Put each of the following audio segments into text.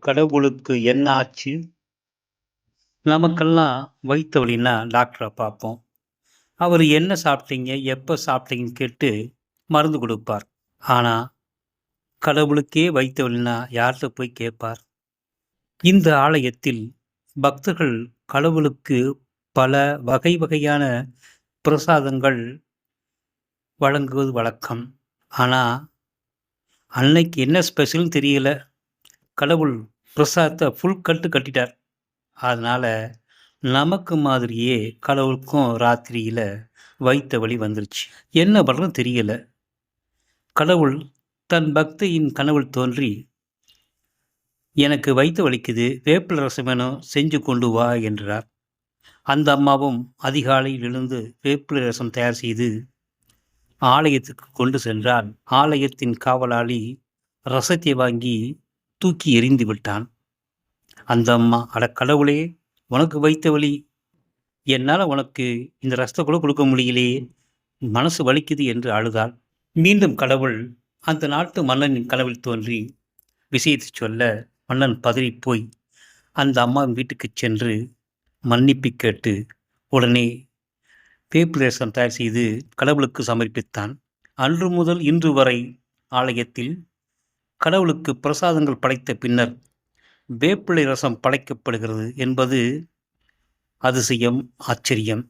கடவுளுக்கு என்ன ஆச்சு? நமக்கெல்லாம் வயித்து வலின்னா டாக்டரை பார்ப்போம். அவர் என்ன சாப்பிட்டீங்க, எப்போ சாப்பிட்டீங்கன்னு கேட்டு மருந்து கொடுப்பார். ஆனா, கடவுளுக்கே வயித்து வலின்னா யார்கிட்ட போய் கேட்பார்? இந்த ஆலயத்தில் பக்தர்கள் கடவுளுக்கு பல வகை வகையான பிரசாதங்கள் வழங்குவது வழக்கம். ஆனா, அன்னைக்கு என்ன ஸ்பெஷல்னு தெரியல. கடவுள் பிரசாதத்தை ஃபுல் கட்டு கட்டிட்டார். அதனால நமக்கு மாதிரியே கடவுளுக்கும் ராத்திரியில வயித்த வலி வந்துருச்சு. என்ன பண்ணுறதுன்னு தெரியல. கடவுள் தன் பக்தையின் கனவில் தோன்றி, எனக்கு வயித்து வலிக்குது, வேப்பிலை ரசம் வேணும், செஞ்சு கொண்டு வா என்றார். அந்த அம்மாவும் அதிகாலையில் எழுந்து வேப்பிலை ரசம் தயார் செய்து ஆலயத்துக்கு கொண்டு சென்றால், ஆலயத்தின் காவலாளி ரசத்தை வாங்கி தூக்கி எறிந்து விட்டான். அந்த அம்மா, அட கடவுளே, உனக்கு வைத்த வலி, என்னால் உனக்கு இந்த ரசத்தை கூட கொடுக்க முடியலையே, மனசு வலிக்குது என்று அழுதாள். மீண்டும் கடவுள் அந்த நாட்டு மன்னனின் கனவில் தோன்றி விஷயத்தை சொல்ல, மன்னன் பதறிப்போய் அந்த அம்மாவின் வீட்டுக்கு சென்று மன்னிப்பு கேட்டு உடனே வேப்பிலை ரசம் தயார் செய்து கடவுளுக்கு சமர்ப்பித்தான். அன்று முதல் இன்று வரை ஆலயத்தில் கடவுளுக்கு பிரசாதங்கள் படைத்த பின்னர் வேப்பிலை ரசம் படைக்கப்படுகிறது என்பது அதிசயம், ஆச்சரியம்.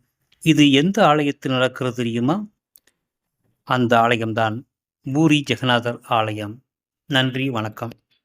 இது எந்த ஆலயத்தில் நடக்கிறது தெரியுமா? அந்த ஆலயம்தான் பூரி ஜெகநாதர் ஆலயம். நன்றி, வணக்கம்.